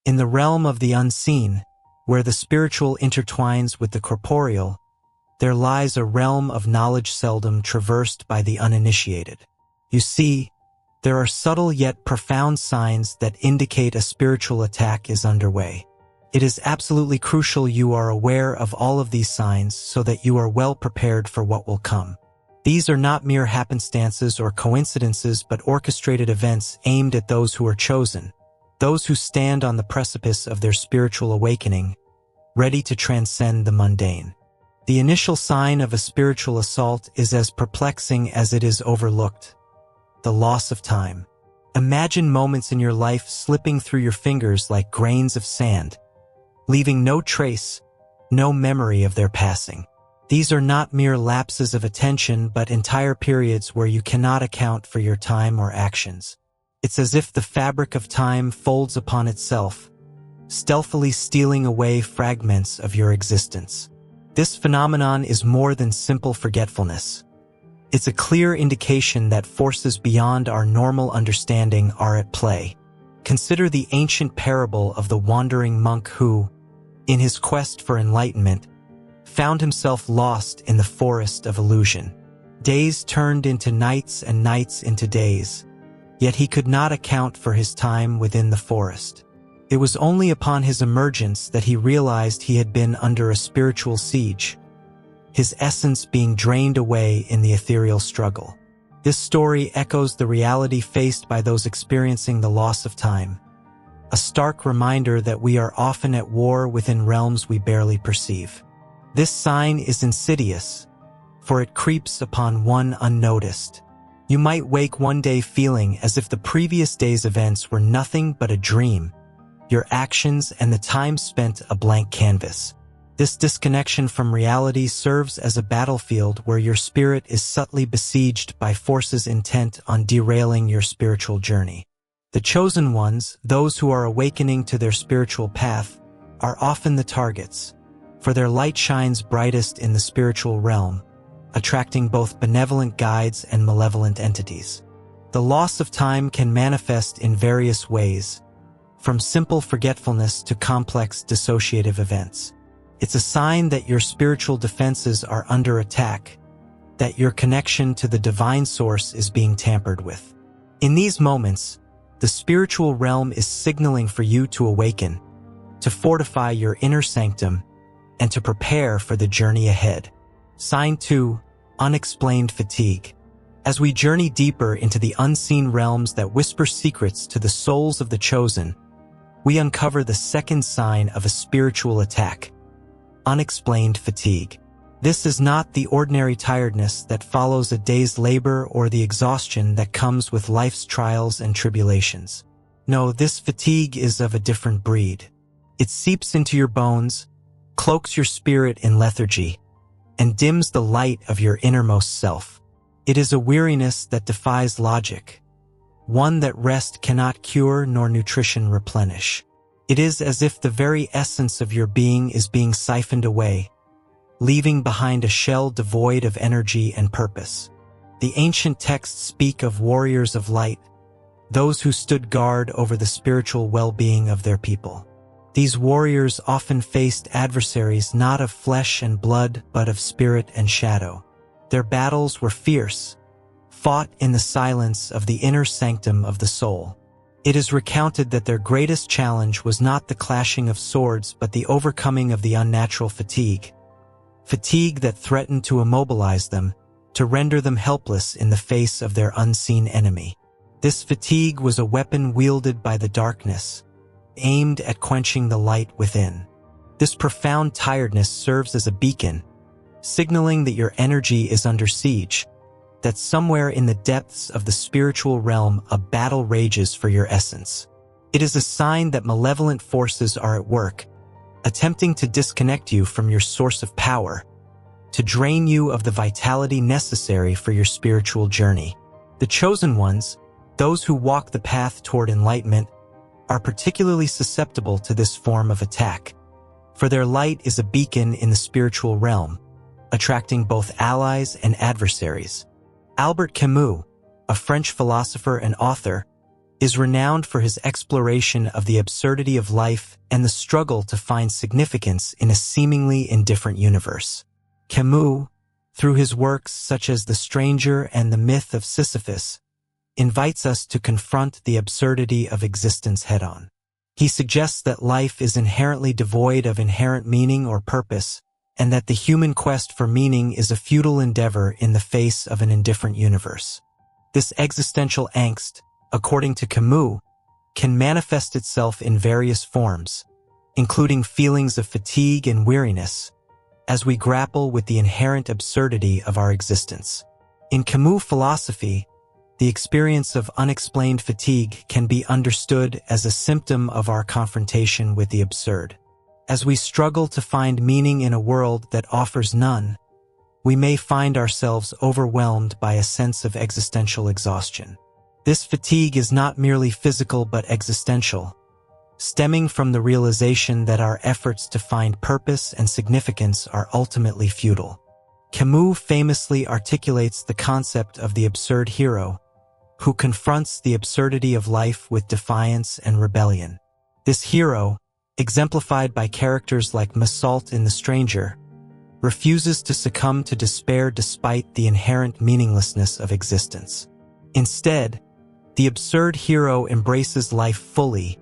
In the realm of the unseen, where the spiritual intertwines with the corporeal, there lies a realm of knowledge seldom traversed by the uninitiated. You see, there are subtle yet profound signs that indicate a spiritual attack is underway. It is absolutely crucial you are aware of all of these signs so that you are well prepared for what will come. These are not mere happenstances or coincidences but orchestrated events aimed at those who are chosen, those who stand on the precipice of their spiritual awakening, ready to transcend the mundane. The initial sign of a spiritual assault is as perplexing as it is overlooked: the loss of time. Imagine moments in your life slipping through your fingers like grains of sand, leaving no trace, no memory of their passing. These are not mere lapses of attention but entire periods where you cannot account for your time or actions. It's as if the fabric of time folds upon itself, stealthily stealing away fragments of your existence. This phenomenon is more than simple forgetfulness. It's a clear indication that forces beyond our normal understanding are at play. Consider the ancient parable of the wandering monk who, in his quest for enlightenment, found himself lost in the forest of illusion. Days turned into nights and nights into days, yet he could not account for his time within the forest. It was only upon his emergence that he realized he had been under a spiritual siege, his essence being drained away in the ethereal struggle. This story echoes the reality faced by those experiencing the loss of time, a stark reminder that we are often at war within realms we barely perceive. This sign is insidious, for it creeps upon one unnoticed. You might wake one day feeling as if the previous day's events were nothing but a dream, your actions and the time spent a blank canvas. This disconnection from reality serves as a battlefield where your spirit is subtly besieged by forces intent on derailing your spiritual journey. The chosen ones, those who are awakening to their spiritual path, are often the targets, for their light shines brightest in the spiritual realm, attracting both benevolent guides and malevolent entities. The loss of time can manifest in various ways, from simple forgetfulness to complex dissociative events. It's a sign that your spiritual defenses are under attack, that your connection to the divine source is being tampered with. In these moments, the spiritual realm is signaling for you to awaken, to fortify your inner sanctum, and to prepare for the journey ahead. Sign 2, Unexplained Fatigue. As we journey deeper into the unseen realms that whisper secrets to the souls of the chosen, we uncover the second sign of a spiritual attack: unexplained fatigue. This is not the ordinary tiredness that follows a day's labor or the exhaustion that comes with life's trials and tribulations. No, this fatigue is of a different breed. It seeps into your bones, cloaks your spirit in lethargy, and dims the light of your innermost self. It is a weariness that defies logic, one that rest cannot cure nor nutrition replenish. It is as if the very essence of your being is being siphoned away, leaving behind a shell devoid of energy and purpose. The ancient texts speak of warriors of light, those who stood guard over the spiritual well-being of their people. These warriors often faced adversaries not of flesh and blood, but of spirit and shadow. Their battles were fierce, fought in the silence of the inner sanctum of the soul. It is recounted that their greatest challenge was not the clashing of swords, but the overcoming of the unnatural fatigue that threatened to immobilize them, to render them helpless in the face of their unseen enemy. This fatigue was a weapon wielded by the darkness, aimed at quenching the light within. This profound tiredness serves as a beacon, signaling that your energy is under siege, that somewhere in the depths of the spiritual realm a battle rages for your essence. It is a sign that malevolent forces are at work, attempting to disconnect you from your source of power, to drain you of the vitality necessary for your spiritual journey. The chosen ones, those who walk the path toward enlightenment, are particularly susceptible to this form of attack, for their light is a beacon in the spiritual realm, attracting both allies and adversaries. Albert Camus, a French philosopher and author, is renowned for his exploration of the absurdity of life and the struggle to find significance in a seemingly indifferent universe. Camus, through his works such as The Stranger and The Myth of Sisyphus, invites us to confront the absurdity of existence head-on. He suggests that life is inherently devoid of inherent meaning or purpose, and that the human quest for meaning is a futile endeavor in the face of an indifferent universe. This existential angst, according to Camus, can manifest itself in various forms, including feelings of fatigue and weariness, as we grapple with the inherent absurdity of our existence. In Camus' philosophy, the experience of unexplained fatigue can be understood as a symptom of our confrontation with the absurd. As we struggle to find meaning in a world that offers none, we may find ourselves overwhelmed by a sense of existential exhaustion. This fatigue is not merely physical but existential, stemming from the realization that our efforts to find purpose and significance are ultimately futile. Camus famously articulates the concept of the absurd hero, who confronts the absurdity of life with defiance and rebellion. This hero, exemplified by characters like Meursault in The Stranger, refuses to succumb to despair despite the inherent meaninglessness of existence. Instead, the absurd hero embraces life fully,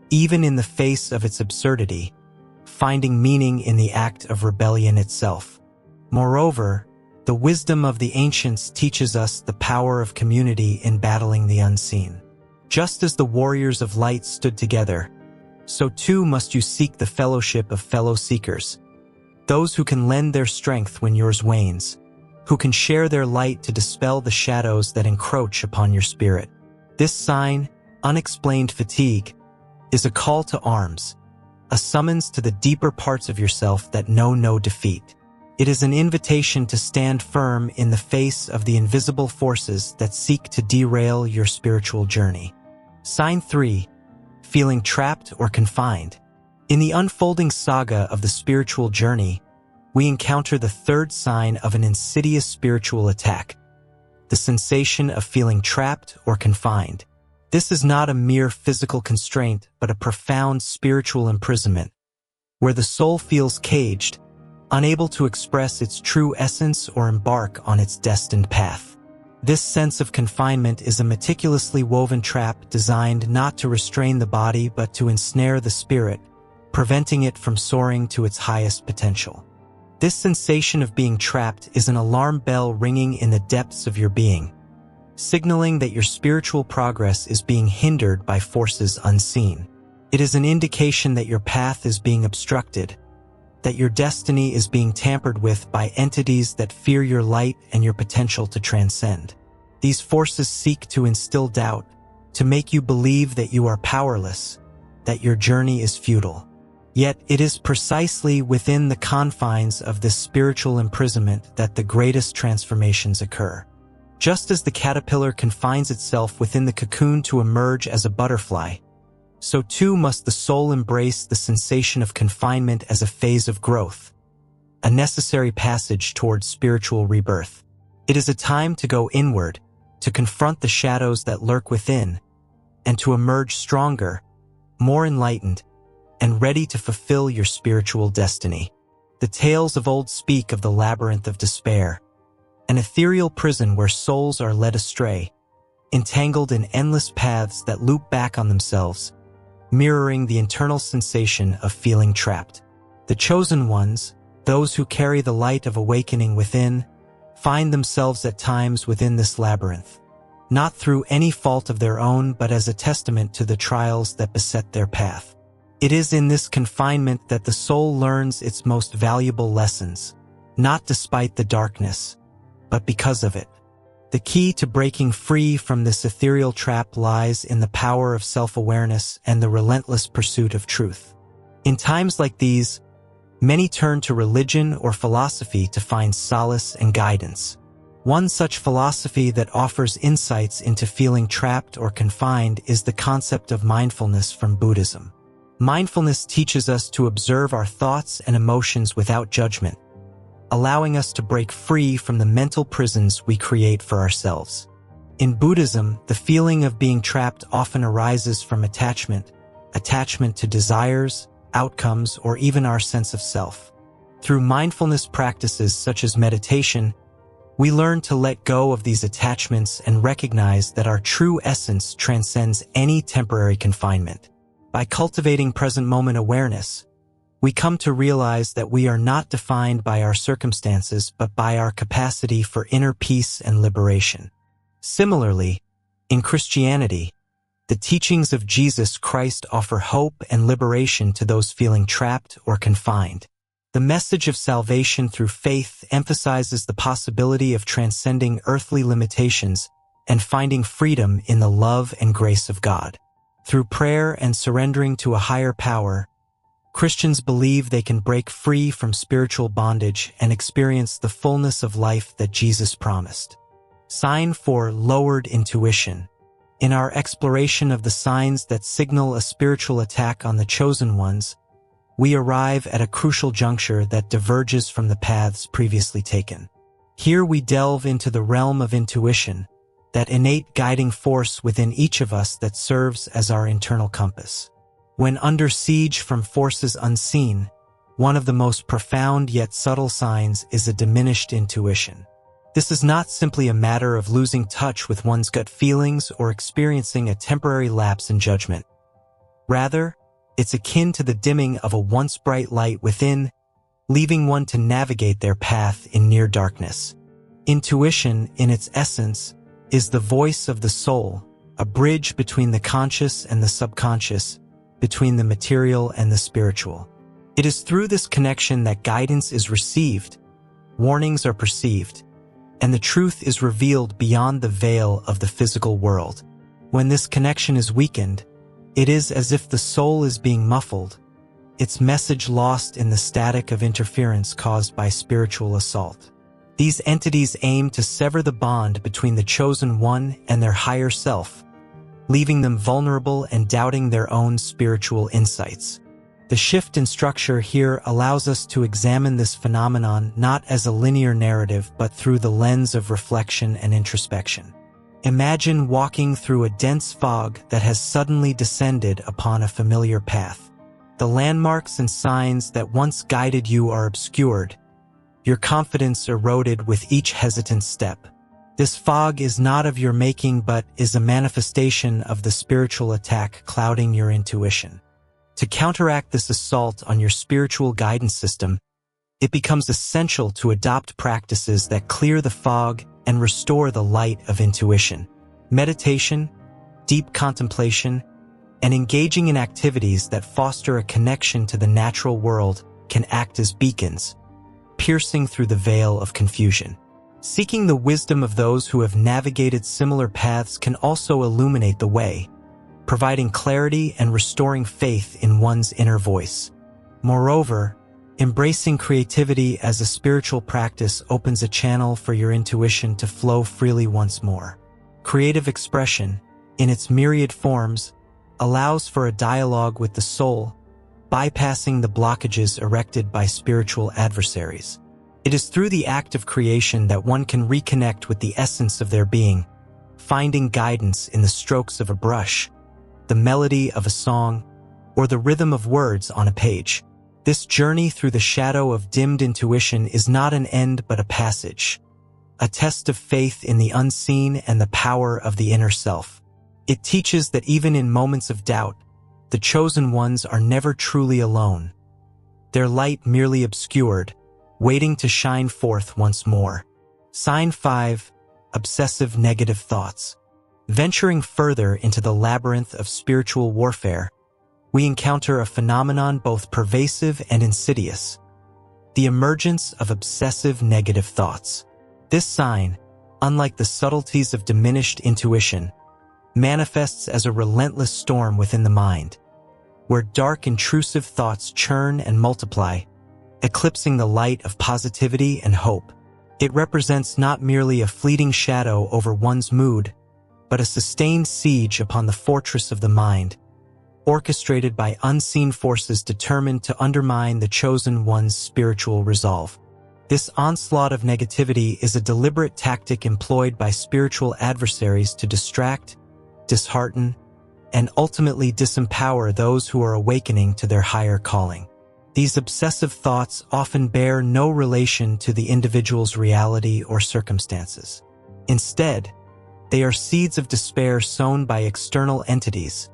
even in the face of its absurdity, finding meaning in the act of rebellion itself. Moreover, the wisdom of the ancients teaches us the power of community in battling the unseen. Just as the warriors of light stood together, so too must you seek the fellowship of fellow seekers, those who can lend their strength when yours wanes, who can share their light to dispel the shadows that encroach upon your spirit. This sign, unexplained fatigue, is a call to arms, a summons to the deeper parts of yourself that know no defeat. It is an invitation to stand firm in the face of the invisible forces that seek to derail your spiritual journey. Sign 3. Feeling trapped or confined. In the unfolding saga of the spiritual journey, we encounter the third sign of an insidious spiritual attack, the sensation of feeling trapped or confined. This is not a mere physical constraint, but a profound spiritual imprisonment, where the soul feels caged, unable to express its true essence or embark on its destined path. This sense of confinement is a meticulously woven trap designed not to restrain the body but to ensnare the spirit, preventing it from soaring to its highest potential. This sensation of being trapped is an alarm bell ringing in the depths of your being, signaling that your spiritual progress is being hindered by forces unseen. It is an indication that your path is being obstructed, that your destiny is being tampered with by entities that fear your light and your potential to transcend. These forces seek to instill doubt, to make you believe that you are powerless, that your journey is futile. Yet it is precisely within the confines of this spiritual imprisonment that the greatest transformations occur. Just as the caterpillar confines itself within the cocoon to emerge as a butterfly, so too must the soul embrace the sensation of confinement as a phase of growth, a necessary passage towards spiritual rebirth. It is a time to go inward, to confront the shadows that lurk within, and to emerge stronger, more enlightened, and ready to fulfill your spiritual destiny. The tales of old speak of the labyrinth of despair, an ethereal prison where souls are led astray, entangled in endless paths that loop back on themselves, mirroring the internal sensation of feeling trapped. The chosen ones, those who carry the light of awakening within, find themselves at times within this labyrinth, not through any fault of their own but as a testament to the trials that beset their path. It is in this confinement that the soul learns its most valuable lessons, not despite the darkness, but because of it. The key to breaking free from this ethereal trap lies in the power of self-awareness and the relentless pursuit of truth. In times like these, many turn to religion or philosophy to find solace and guidance. One such philosophy that offers insights into feeling trapped or confined is the concept of mindfulness from Buddhism. Mindfulness teaches us to observe our thoughts and emotions without judgment, allowing us to break free from the mental prisons we create for ourselves. In Buddhism, the feeling of being trapped often arises from attachment to desires, outcomes, or even our sense of self. Through mindfulness practices such as meditation, we learn to let go of these attachments and recognize that our true essence transcends any temporary confinement. By cultivating present moment awareness, we come to realize that we are not defined by our circumstances but by our capacity for inner peace and liberation. Similarly, in Christianity, the teachings of Jesus Christ offer hope and liberation to those feeling trapped or confined. The message of salvation through faith emphasizes the possibility of transcending earthly limitations and finding freedom in the love and grace of God. Through prayer and surrendering to a higher power, Christians believe they can break free from spiritual bondage and experience the fullness of life that Jesus promised. Sign 4: Lowered intuition. In our exploration of the signs that signal a spiritual attack on the chosen ones, we arrive at a crucial juncture that diverges from the paths previously taken. Here we delve into the realm of intuition, that innate guiding force within each of us that serves as our internal compass. When under siege from forces unseen, one of the most profound yet subtle signs is a diminished intuition. This is not simply a matter of losing touch with one's gut feelings or experiencing a temporary lapse in judgment. Rather, it's akin to the dimming of a once bright light within, leaving one to navigate their path in near darkness. Intuition, in its essence, is the voice of the soul, a bridge between the conscious and the subconscious, between the material and the spiritual. It is through this connection that guidance is received, warnings are perceived, and the truth is revealed beyond the veil of the physical world. When this connection is weakened, it is as if the soul is being muffled, its message lost in the static of interference caused by spiritual assault. These entities aim to sever the bond between the chosen one and their higher self, leaving them vulnerable and doubting their own spiritual insights. The shift in structure here allows us to examine this phenomenon not as a linear narrative but through the lens of reflection and introspection. Imagine walking through a dense fog that has suddenly descended upon a familiar path. The landmarks and signs that once guided you are obscured, your confidence eroded with each hesitant step. This fog is not of your making but is a manifestation of the spiritual attack clouding your intuition. To counteract this assault on your spiritual guidance system, it becomes essential to adopt practices that clear the fog and restore the light of intuition. Meditation, deep contemplation, and engaging in activities that foster a connection to the natural world can act as beacons, piercing through the veil of confusion. Seeking the wisdom of those who have navigated similar paths can also illuminate the way, providing clarity and restoring faith in one's inner voice. Moreover, embracing creativity as a spiritual practice opens a channel for your intuition to flow freely once more. Creative expression, in its myriad forms, allows for a dialogue with the soul, bypassing the blockages erected by spiritual adversaries. It is through the act of creation that one can reconnect with the essence of their being, finding guidance in the strokes of a brush, the melody of a song, or the rhythm of words on a page. This journey through the shadow of dimmed intuition is not an end but a passage, a test of faith in the unseen and the power of the inner self. It teaches that even in moments of doubt, the chosen ones are never truly alone, their light merely obscured, waiting to shine forth once more. Sign 5: Obsessive negative thoughts. Venturing further into the labyrinth of spiritual warfare, we encounter a phenomenon both pervasive and insidious: the emergence of obsessive negative thoughts. This sign, unlike the subtleties of diminished intuition, manifests as a relentless storm within the mind, where dark intrusive thoughts churn and multiply, eclipsing the light of positivity and hope. It represents not merely a fleeting shadow over one's mood, but a sustained siege upon the fortress of the mind, orchestrated by unseen forces determined to undermine the chosen one's spiritual resolve. This onslaught of negativity is a deliberate tactic employed by spiritual adversaries to distract, dishearten, and ultimately disempower those who are awakening to their higher calling. These obsessive thoughts often bear no relation to the individual's reality or circumstances. Instead, they are seeds of despair sown by external entities,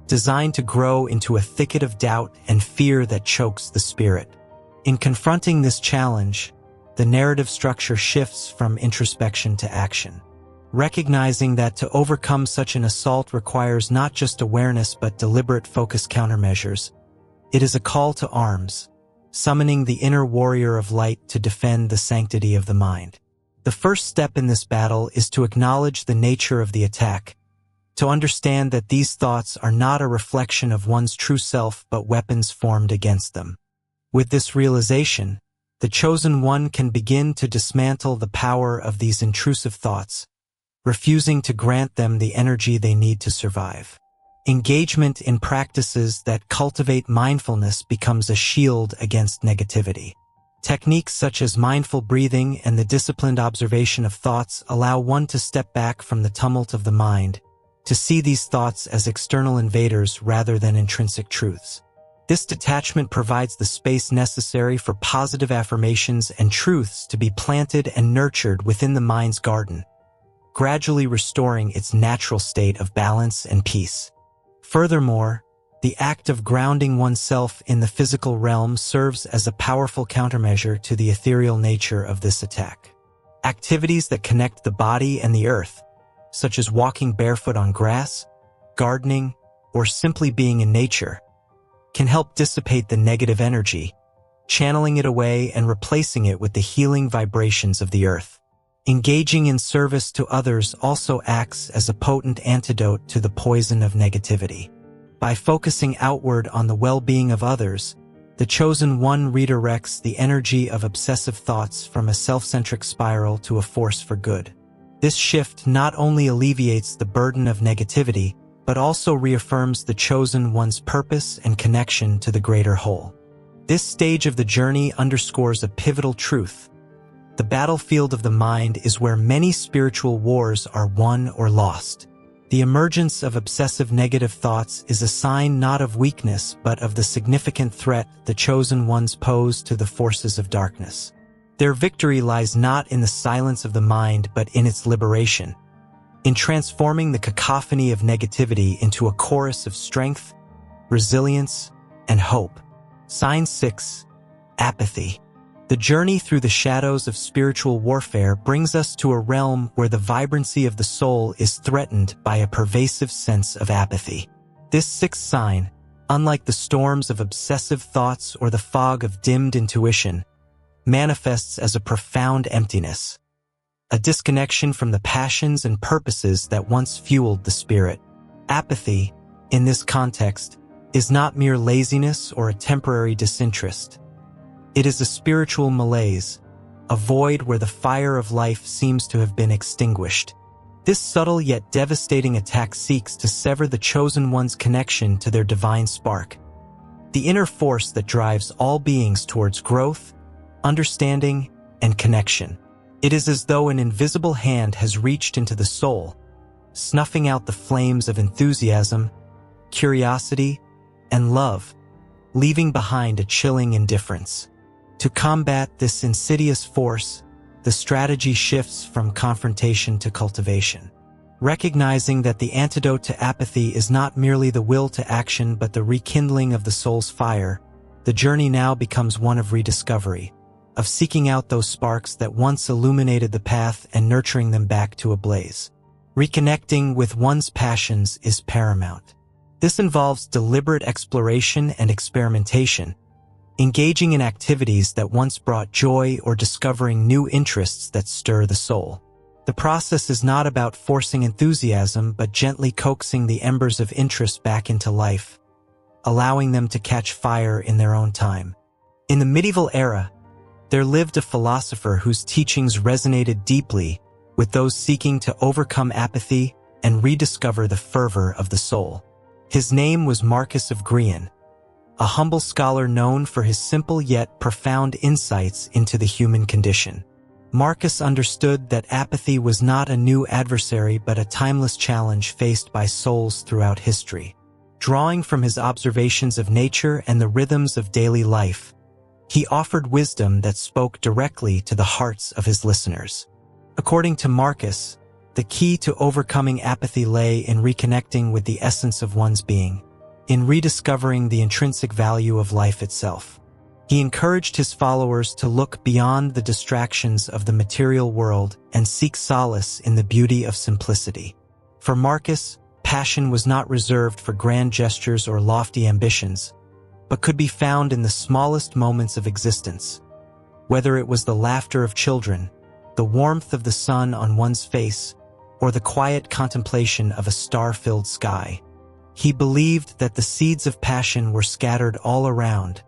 designed to grow into a thicket of doubt and fear that chokes the spirit. In confronting this challenge, the narrative structure shifts from introspection to action, recognizing that to overcome such an assault requires not just awareness but deliberate focused countermeasures. It is a call to arms, summoning the inner warrior of light to defend the sanctity of the mind. The first step in this battle is to acknowledge the nature of the attack, to understand that these thoughts are not a reflection of one's true self but weapons formed against them. With this realization, the chosen one can begin to dismantle the power of these intrusive thoughts, refusing to grant them the energy they need to survive. Engagement in practices that cultivate mindfulness becomes a shield against negativity. Techniques such as mindful breathing and the disciplined observation of thoughts allow one to step back from the tumult of the mind, to see these thoughts as external invaders rather than intrinsic truths. This detachment provides the space necessary for positive affirmations and truths to be planted and nurtured within the mind's garden, gradually restoring its natural state of balance and peace. Furthermore, the act of grounding oneself in the physical realm serves as a powerful countermeasure to the ethereal nature of this attack. Activities that connect the body and the earth, such as walking barefoot on grass, gardening, or simply being in nature, can help dissipate the negative energy, channeling it away and replacing it with the healing vibrations of the earth. Engaging in service to others also acts as a potent antidote to the poison of negativity. By focusing outward on the well-being of others, the chosen one redirects the energy of obsessive thoughts from a self-centric spiral to a force for good. This shift not only alleviates the burden of negativity, but also reaffirms the chosen one's purpose and connection to the greater whole. This stage of the journey underscores a pivotal truth. The battlefield of the mind is where many spiritual wars are won or lost. The emergence of obsessive negative thoughts is a sign not of weakness but of the significant threat the chosen ones pose to the forces of darkness. Their victory lies not in the silence of the mind but in its liberation, in transforming the cacophony of negativity into a chorus of strength, resilience, and hope. Sign 6. Apathy. The journey through the shadows of spiritual warfare brings us to a realm where the vibrancy of the soul is threatened by a pervasive sense of apathy. This sixth sign, unlike the storms of obsessive thoughts or the fog of dimmed intuition, manifests as a profound emptiness, a disconnection from the passions and purposes that once fueled the spirit. Apathy, in this context, is not mere laziness or a temporary disinterest. It is a spiritual malaise, a void where the fire of life seems to have been extinguished. This subtle yet devastating attack seeks to sever the chosen one's connection to their divine spark, the inner force that drives all beings towards growth, understanding, and connection. It is as though an invisible hand has reached into the soul, snuffing out the flames of enthusiasm, curiosity, and love, leaving behind a chilling indifference. To combat this insidious force, the strategy shifts from confrontation to cultivation. Recognizing that the antidote to apathy is not merely the will to action but the rekindling of the soul's fire, the journey now becomes one of rediscovery, of seeking out those sparks that once illuminated the path and nurturing them back to a blaze. Reconnecting with one's passions is paramount. This involves deliberate exploration and experimentation, engaging in activities that once brought joy or discovering new interests that stir the soul. The process is not about forcing enthusiasm but gently coaxing the embers of interest back into life, allowing them to catch fire in their own time. In the medieval era, there lived a philosopher whose teachings resonated deeply with those seeking to overcome apathy and rediscover the fervor of the soul. His name was Marcus of Grion, a humble scholar known for his simple yet profound insights into the human condition. Marcus understood that apathy was not a new adversary but a timeless challenge faced by souls throughout history. Drawing from his observations of nature and the rhythms of daily life, he offered wisdom that spoke directly to the hearts of his listeners. According to Marcus, the key to overcoming apathy lay in reconnecting with the essence of one's being, in rediscovering the intrinsic value of life itself. He encouraged his followers to look beyond the distractions of the material world and seek solace in the beauty of simplicity. For Marcus, passion was not reserved for grand gestures or lofty ambitions, but could be found in the smallest moments of existence. Whether it was the laughter of children, the warmth of the sun on one's face, or the quiet contemplation of a star-filled sky, he believed that the seeds of passion were scattered all around,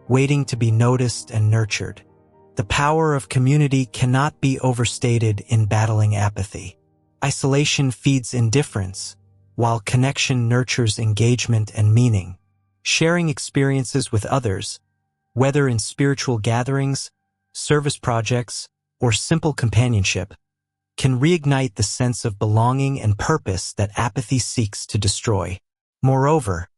waiting to be noticed and nurtured. The power of community cannot be overstated in battling apathy. Isolation feeds indifference, while connection nurtures engagement and meaning. Sharing experiences with others, whether in spiritual gatherings, service projects, or simple companionship, can reignite the sense of belonging and purpose that apathy seeks to destroy. Moreover,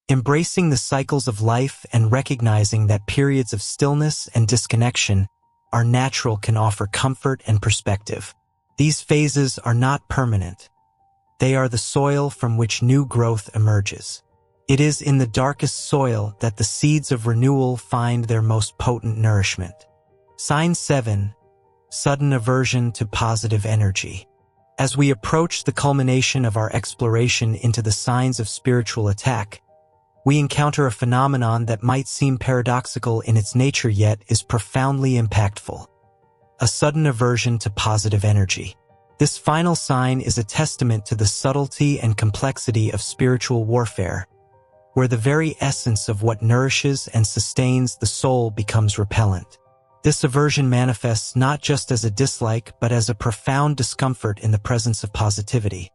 embracing the cycles of life and recognizing that periods of stillness and disconnection are natural can offer comfort and perspective. These phases are not permanent. They are the soil from which new growth emerges. It is in the darkest soil that the seeds of renewal find their most potent nourishment. Sign 7. Sudden aversion to positive energy. As we approach the culmination of our exploration into the signs of spiritual attack, we encounter a phenomenon that might seem paradoxical in its nature yet is profoundly impactful. A sudden aversion to positive energy. This final sign is a testament to the subtlety and complexity of spiritual warfare, where the very essence of what nourishes and sustains the soul becomes repellent. This aversion manifests not just as a dislike but as a profound discomfort in the presence of positivity.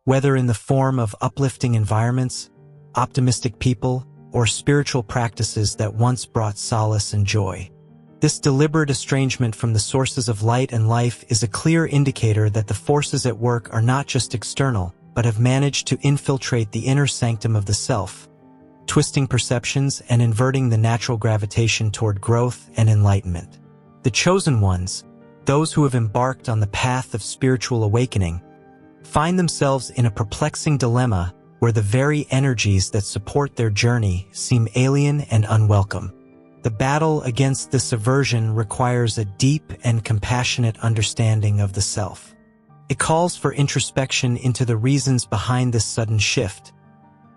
Whether in the form of uplifting environments, optimistic people, or spiritual practices that once brought solace and joy. This deliberate estrangement from the sources of light and life is a clear indicator that the forces at work are not just external, but have managed to infiltrate the inner sanctum of the self, twisting perceptions and inverting the natural gravitation toward growth and enlightenment. The chosen ones, those who have embarked on the path of spiritual awakening, find themselves in a perplexing dilemma where the very energies that support their journey seem alien and unwelcome. The battle against this aversion requires a deep and compassionate understanding of the self. It calls for introspection into the reasons behind this sudden shift,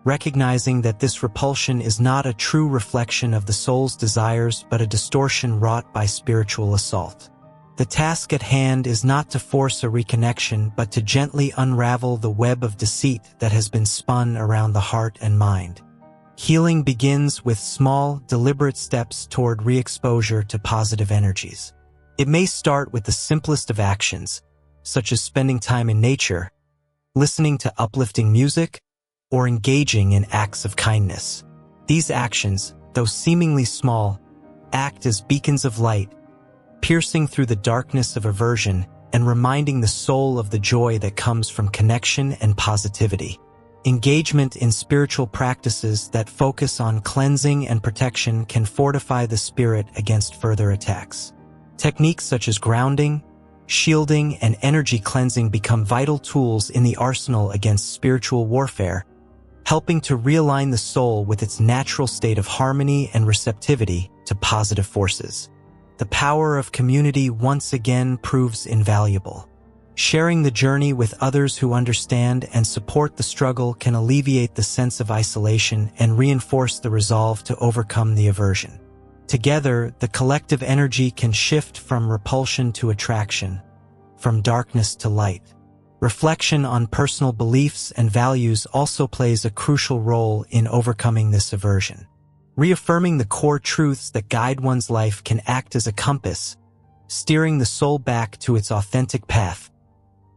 recognizing that this repulsion is not a true reflection of the soul's desires but a distortion wrought by spiritual assault. The task at hand is not to force a reconnection but to gently unravel the web of deceit that has been spun around the heart and mind. Healing begins with small, deliberate steps toward re-exposure to positive energies. It may start with the simplest of actions, such as spending time in nature, listening to uplifting music, or engaging in acts of kindness. These actions, though seemingly small, act as beacons of light, piercing through the darkness of aversion and reminding the soul of the joy that comes from connection and positivity. Engagement in spiritual practices that focus on cleansing and protection can fortify the spirit against further attacks. Techniques such as grounding, shielding, and energy cleansing become vital tools in the arsenal against spiritual warfare, helping to realign the soul with its natural state of harmony and receptivity to positive forces. The power of community once again proves invaluable. Sharing the journey with others who understand and support the struggle can alleviate the sense of isolation and reinforce the resolve to overcome the aversion. Together, the collective energy can shift from repulsion to attraction, from darkness to light. Reflection on personal beliefs and values also plays a crucial role in overcoming this aversion. Reaffirming the core truths that guide one's life can act as a compass, steering the soul back to its authentic path,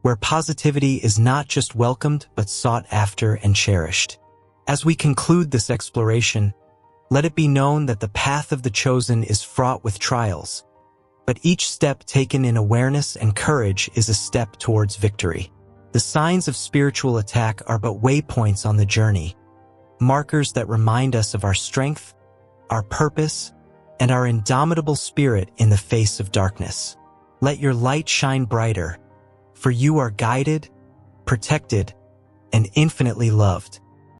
where positivity is not just welcomed but sought after and cherished. As we conclude this exploration, Let it be known that the path of the chosen is fraught with trials, but each step taken in awareness and courage is a step towards victory. The signs of spiritual attack are but waypoints on the journey, markers that remind us of our strength, our purpose, and our indomitable spirit in the face of darkness. Let your light shine brighter, for you are guided, protected, and infinitely loved.